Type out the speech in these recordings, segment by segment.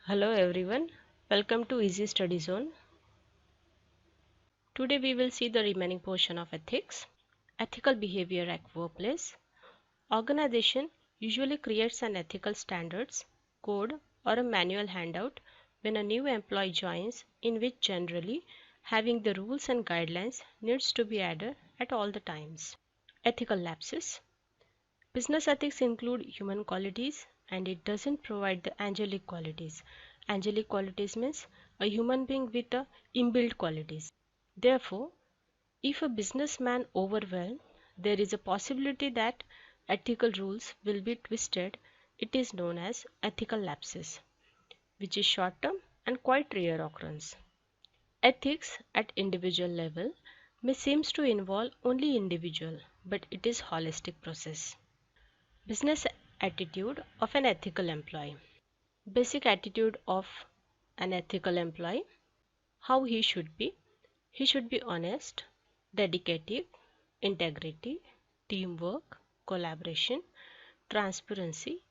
Hello everyone, welcome to Easy Study Zone. Today we will see the remaining portion of ethics. Ethical behavior at workplace. Organization usually creates an ethical standards, code or a manual handout when a new employee joins in which generally having the rules and guidelines needs to be added at all the times. Ethical lapses. Business ethics include human qualities and it doesn't provide the angelic qualities. Angelic qualities means a human being with a inbuilt qualities. Therefore, if a businessman overwhelmed, there is a possibility that ethical rules will be twisted. It is known as ethical lapses, which is short term and quite rare occurrence. Ethics at individual level may seems to involve only individual, but it is holistic process. Business attitude of an ethical employee. Basic attitude of an ethical employee. How he should be. He should be honest, dedicated, integrity, teamwork, collaboration, transparency,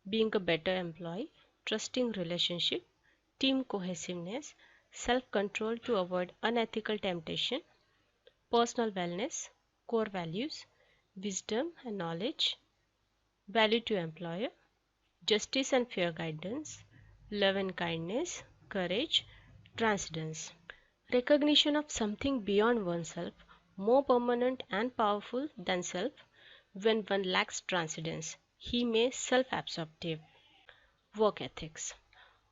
being a better employee, trusting relationship, team cohesiveness, self-control to avoid unethical temptation, personal wellness, core values, wisdom and knowledge, value to employer, justice and fair guidance, love and kindness, courage, transcendence. Recognition of something beyond oneself, more permanent and powerful than self. When one lacks transcendence, he may self-absorptive. Work ethics.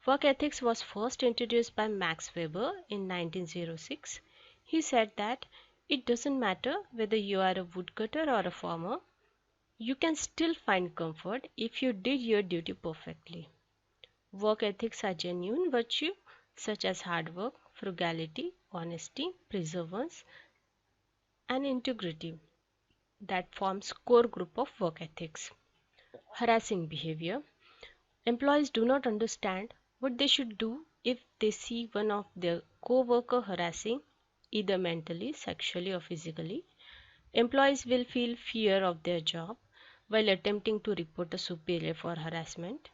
Work ethics was first introduced by Max Weber in 1906. He said that it doesn't matter whether you are a woodcutter or a farmer, you can still find comfort if you did your duty perfectly. Work ethics are genuine virtue such as hard work, frugality, honesty, perseverance, and integrity that forms core group of work ethics. Harassing behavior. Employees do not understand what they should do if they see one of their co-worker harassing either mentally, sexually or physically. Employees will feel fear of their job while attempting to report a superior for harassment.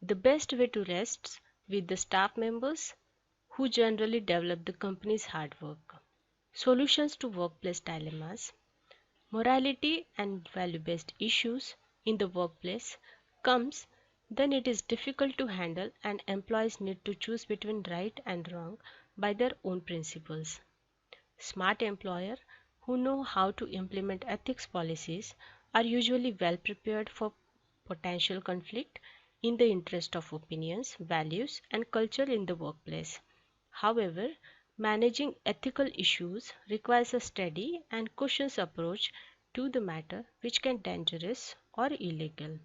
The best way to rest with the staff members who generally develop the company's hard work. Solutions to workplace dilemmas. Morality and value-based issues in the workplace comes then it is difficult to handle and employees need to choose between right and wrong by their own principles. Smart employers who know how to implement ethics policies are usually well prepared for potential conflict in the interest of opinions, values, and culture in the workplace. However, managing ethical issues requires a steady and cautious approach to the matter which can dangerous or illegal.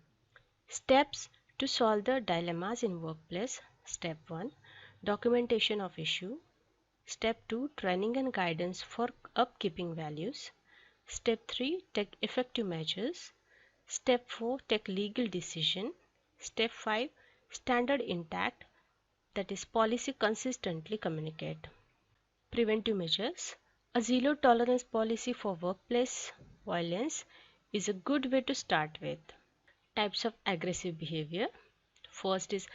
Steps to solve the dilemmas in workplace. Step 1. Documentation of issue. Step 2. Training and guidance for upkeeping values. Step 3. Take effective measures. Step 4. Take legal decision. Step 5. Standard intact, that is policy consistently communicate. Preventive measures. A zero tolerance policy for workplace violence is a good way to start with. Types of aggressive behavior. First is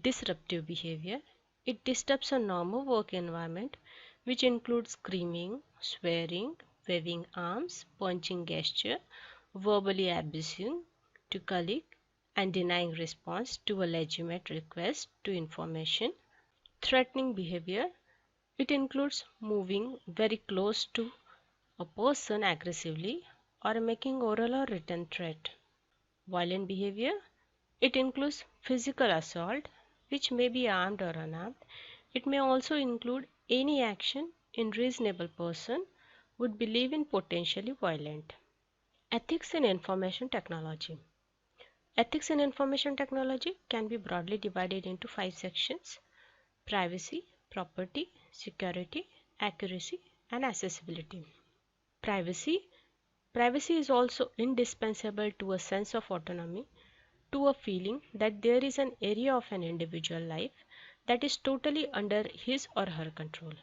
disruptive behavior. It disturbs a normal work environment which includes screaming, swearing, waving arms, punching gesture, verbally abusing to colleague and denying response to a legitimate request to information. Threatening behavior. It includes moving very close to a person aggressively or making oral or written threat. Violent behavior. It includes physical assault, which may be armed or unarmed. It may also include any action a reasonable person would believe in potentially violent. Ethics in information technology. Ethics in information technology can be broadly divided into 5 sections: privacy, property, security, accuracy, and accessibility. Privacy. Privacy is also indispensable to a sense of autonomy, to a feeling that there is an area of an individual life that is totally under his or her control.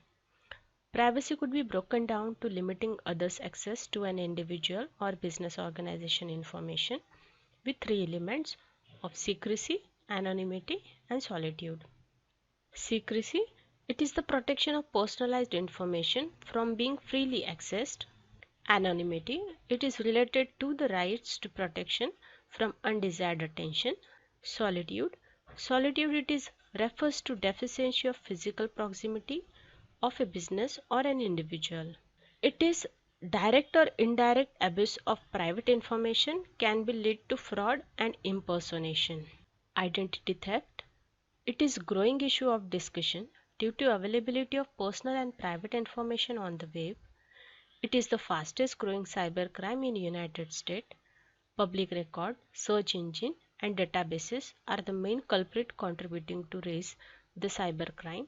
Privacy could be broken down to limiting others' access to an individual or business organization information with three elements of secrecy, anonymity, and solitude. Secrecy. It is the protection of personalized information from being freely accessed. Anonymity. It is related to the rights to protection from undesired attention. Solitude. Solitude it is refers to deficiency of physical proximity of a business or an individual. It is direct or indirect abuse of private information can be lead to fraud and impersonation. Identity theft. It is growing issue of discussion due to availability of personal and private information on the web. It is the fastest growing cybercrime in United States. Public record, search engine and databases are the main culprit contributing to raise the cybercrime.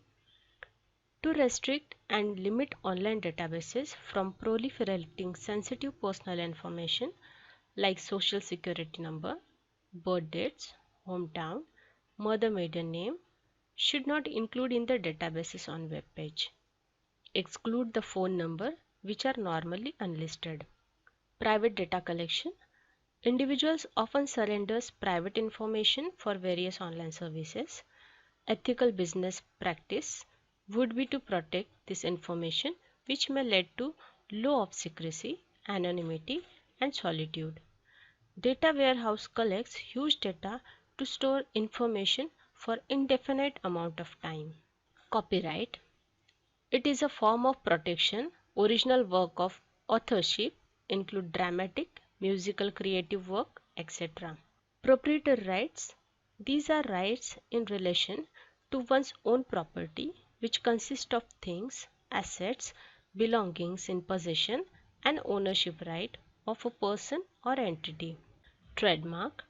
To restrict and limit online databases from proliferating sensitive personal information like social security number, birth dates, hometown, mother maiden name should not include in the databases on web page. Exclude the phone number which are normally unlisted. Private data collection. Individuals often surrenders private information for various online services. Ethical business practice would be to protect this information which may lead to law of secrecy, anonymity and solitude. Data warehouse collects huge data to store information for indefinite amount of time. Copyright. It is a form of protection. Original work of authorship include dramatic, musical creative work, etc. Proprietary rights. These are rights in relation to one's own property which consist of things, assets, belongings in possession and ownership right of a person or entity. Trademark.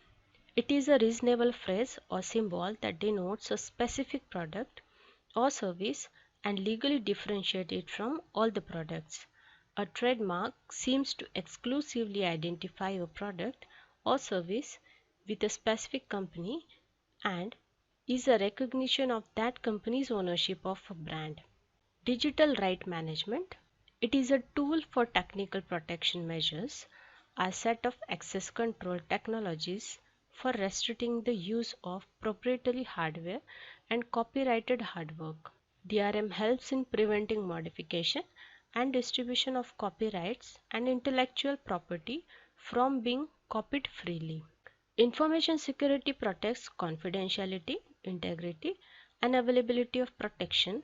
It is a reasonable phrase or symbol that denotes a specific product or service and legally differentiate it from all the products. A trademark seems to exclusively identify a product or service with a specific company and is a recognition of that company's ownership of a brand. Digital right management. It is a tool for technical protection measures, a set of access control technologies for restricting the use of proprietary hardware and copyrighted hard work. DRM helps in preventing modification and distribution of copyrights and intellectual property from being copied freely. Information security protects confidentiality, integrity, and availability of protection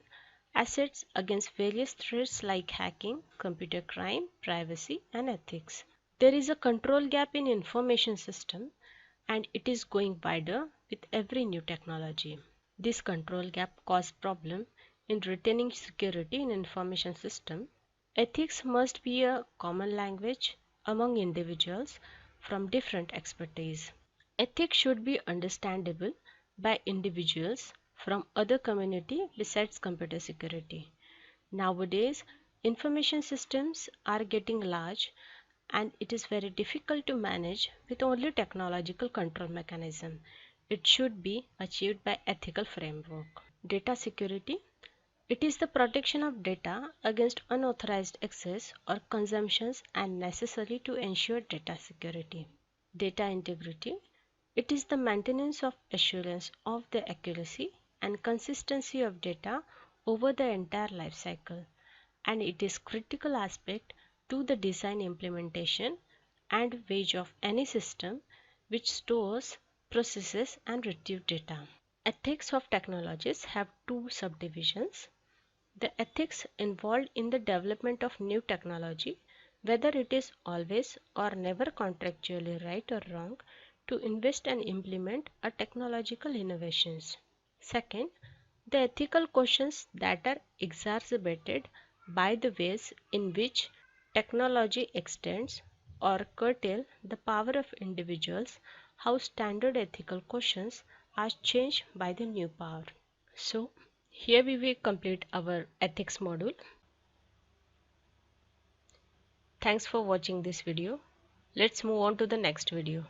assets against various threats like hacking, computer crime, privacy, and ethics. There is a control gap in information system and it is going wider with every new technology. This control gap causes problem in retaining security in information system. Ethics must be a common language among individuals from different expertise. Ethics should be understandable by individuals from other community besides computer security. Nowadays, information systems are getting large and it is very difficult to manage with only technological control mechanism. It should be achieved by ethical framework. Data security. It is the protection of data against unauthorized access or consumptions and necessary to ensure data security. Data integrity. It is the maintenance of assurance of the accuracy and consistency of data over the entire life cycle, and it is critical aspect to the design, implementation and wage of any system which stores, processes and retrieves data. Ethics of technologies have two subdivisions. The ethics involved in the development of new technology, whether it is always or never contractually right or wrong to invest and implement a technological innovations. Second, the ethical questions that are exacerbated by the ways in which technology extends or curtail the power of individuals, how standard ethical questions are changed by the new power. So, here we will complete our ethics module. Thanks for watching this video. Let's move on to the next video.